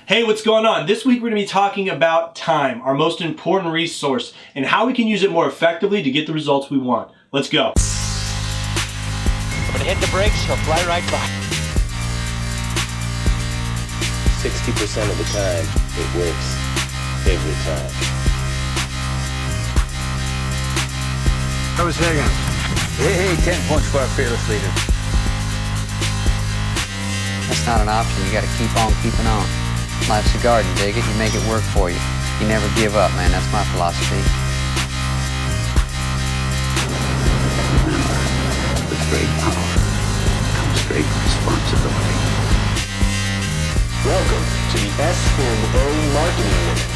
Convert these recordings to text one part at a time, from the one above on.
Hey, what's going on? This week we're going to be talking about time, our most important resource, and how we can use it more effectively to get the results we want. Let's go. I'm going to hit the brakes, he'll fly right by. 60% of the time, it works every time. How was Higgins? Hey, 10 points for our fearless leader. That's not an option. You got to keep on keeping on. Life's a garden, dig it, you make it work for you. You never give up, man. That's my philosophy. With great power comes great responsibility. Welcome to the S&A Marketing Minute.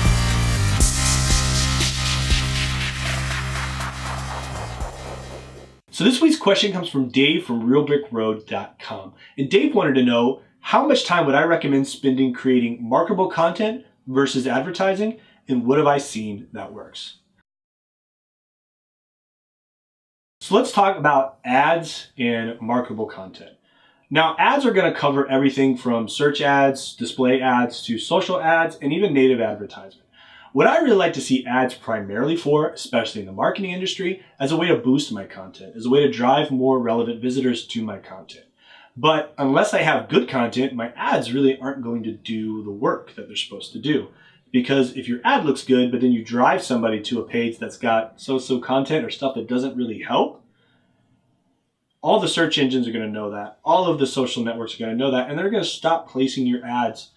So this week's question comes from Dave from realbrickroad.com. And Dave wanted to know, how much time would I recommend spending creating marketable content versus advertising, and what have I seen that works? So let's talk about ads and marketable content. Now, ads are going to cover everything from search ads, display ads, to social ads, and even native advertisement. What I really like to see ads primarily for, especially in the marketing industry, as a way to boost my content, as a way to drive more relevant visitors to my content. But unless I have good content, my ads really aren't going to do the work that they're supposed to do. Because if your ad looks good, but then you drive somebody to a page that's got so-so content or stuff that doesn't really help, all the search engines are going to know that. All of the social networks are going to know that, and they're going to stop placing your ads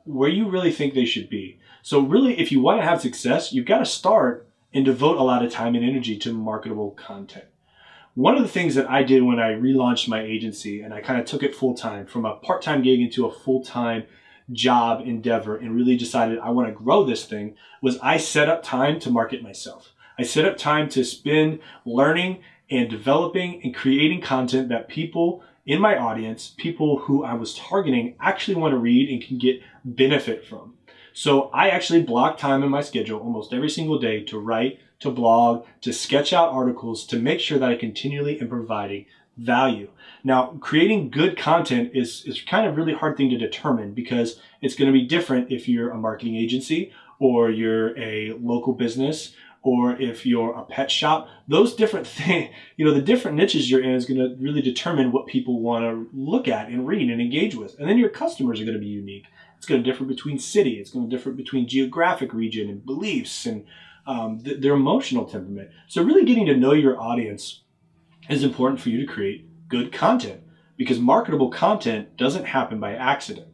where you really think they should be. So really, if you want to have success, you've got to start and devote a lot of time and energy to marketable content. One of the things that I did when I relaunched my agency, and I kind of took it full-time from a part-time gig into a full-time job endeavor and really decided I want to grow this thing, was I set up time to market myself. I set up time to spend learning and developing and creating content that people in my audience, people who I was targeting, actually want to read and can get benefit from. So I actually block time in my schedule almost every single day to write, to blog, to sketch out articles, to make sure that I continually am providing value. Now, creating good content is kind of really hard thing to determine, because it's going to be different if you're a marketing agency or you're a local business or if you're a pet shop. Those different things, the different niches you're in is going to really determine what people want to look at and read and engage with. And then your customers are going to be unique. It's going to differ between city. It's going to differ between geographic region and beliefs and their emotional temperament. So really getting to know your audience is important for you to create good content, because marketable content doesn't happen by accident.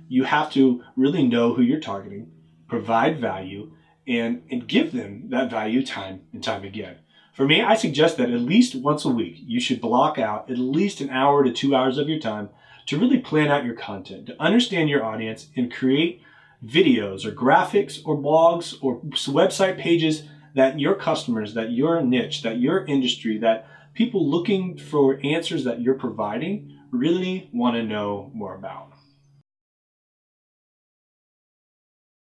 You have to really know who you're targeting, provide value, and give them that value time and time again. For me, I suggest that at least once a week, you should block out at least an hour to 2 hours of your time to really plan out your content, to understand your audience and create videos or graphics or blogs or website pages that your customers, that your niche, that your industry, that people looking for answers that you're providing really want to know more about.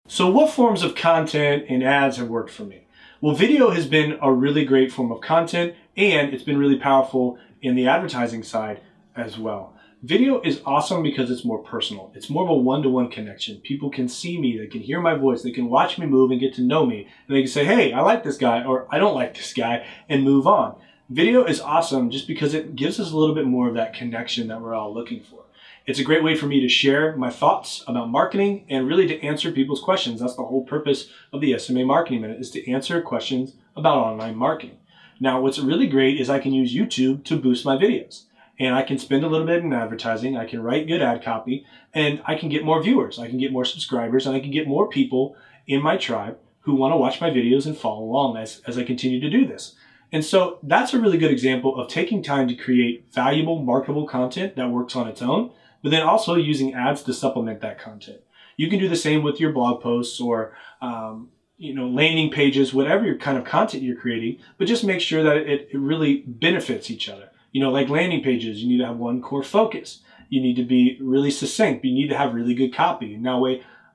So what forms of content and ads have worked for me? Well, video has been a really great form of content, and it's been really powerful in the advertising side as well. Video is awesome because it's more personal. It's more of a one-to-one connection. People can see me, they can hear my voice, they can watch me move and get to know me. And they can say, hey, I like this guy, or I don't like this guy, and move on. Video is awesome just because it gives us a little bit more of that connection that we're all looking for. It's a great way for me to share my thoughts about marketing and really to answer people's questions. That's the whole purpose of the SMA Marketing Minute, is to answer questions about online marketing. Now, what's really great is I can use YouTube to boost my videos. And I can spend a little bit in advertising, I can write good ad copy, and I can get more viewers, I can get more subscribers, and I can get more people in my tribe who want to watch my videos and follow along as I continue to do this. And so that's a really good example of taking time to create valuable, marketable content that works on its own, but then also using ads to supplement that content. You can do the same with your blog posts or landing pages, whatever your kind of content you're creating, but just make sure that it really benefits each other. Like landing pages, you need to have one core focus. You need to be really succinct. You need to have really good copy. Now,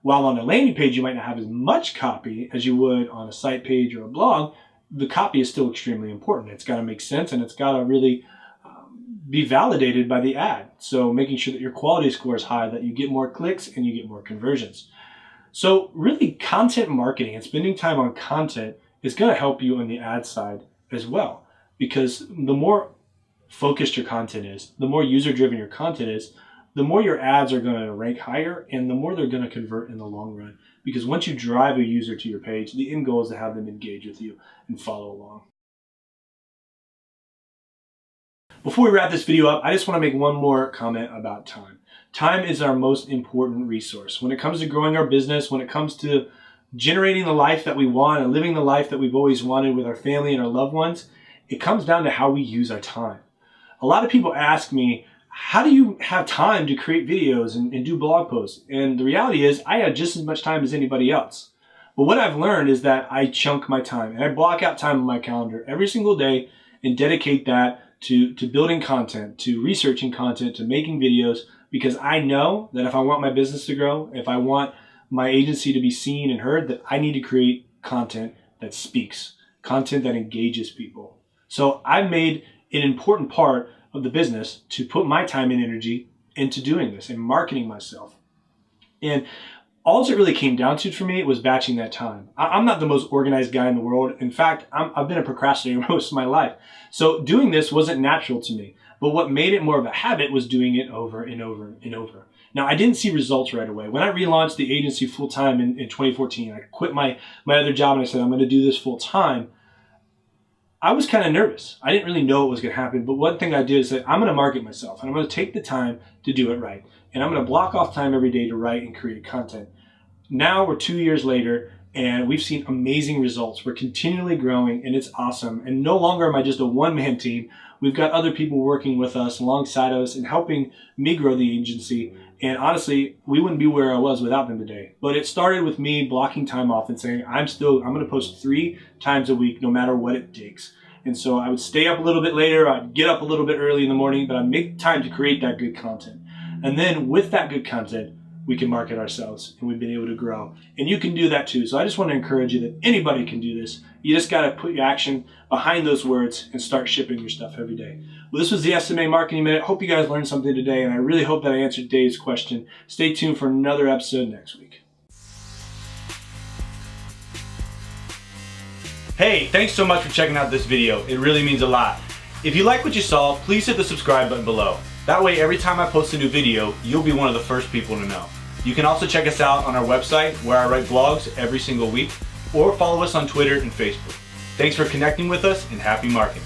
while on a landing page, you might not have as much copy as you would on a site page or a blog, the copy is still extremely important. It's got to make sense, and it's got to really be validated by the ad. So making sure that your quality score is high, that you get more clicks and you get more conversions. So really, content marketing and spending time on content is going to help you on the ad side as well, because the more focused your content is, the more user-driven your content is, the more your ads are going to rank higher and the more they're going to convert in the long run. Because once you drive a user to your page, the end goal is to have them engage with you and follow along. Before we wrap this video up, I just want to make one more comment about time. Time is our most important resource. When it comes to growing our business, when it comes to generating the life that we want and living the life that we've always wanted with our family and our loved ones, it comes down to how we use our time. A lot of people ask me, how do you have time to create videos and do blog posts? And the reality is, I have just as much time as anybody else. But what I've learned is that I chunk my time and I block out time on my calendar every single day and dedicate that to building content, to researching content, to making videos, because I know that if I want my business to grow, if I want my agency to be seen and heard, that I need to create content that speaks, content that engages people. So I've made an important part of the business to put my time and energy into doing this and marketing myself. And all it really came down to for me was batching that time. I'm not the most organized guy in the world. In fact, I've been a procrastinator most of my life. So doing this wasn't natural to me. But what made it more of a habit was doing it over and over and over. Now, I didn't see results right away. When I relaunched the agency full-time in 2014, I quit my other job and I said, I'm going to do this full-time. I was kind of nervous. I didn't really know what was going to happen, but one thing I did is that I'm going to market myself and I'm going to take the time to do it right. And I'm going to block off time every day to write and create content. Now we're 2 years later and we've seen amazing results. We're continually growing and it's awesome. And no longer am I just a one-man team. We've got other people working with us alongside us and helping me grow the agency. And honestly, we wouldn't be where I was without them today. But it started with me blocking time off and saying, I'm going to post 3 times a week, no matter what it takes. And so I would stay up a little bit later, I'd get up a little bit early in the morning, but I'd make time to create that good content. And then with that good content, we can market ourselves and we've been able to grow. And you can do that too. So I just want to encourage you that anybody can do this. You just got to put your action behind those words and start shipping your stuff every day. Well, this was the SMA Marketing Minute. Hope you guys learned something today, and I really hope that I answered Dave's question. Stay tuned for another episode next week. Hey, thanks so much for checking out this video. It really means a lot. If you like what you saw, please hit the subscribe button below. That way, every time I post a new video, you'll be one of the first people to know. You can also check us out on our website where I write blogs every single week, or follow us on Twitter and Facebook. Thanks for connecting with us, and happy marketing.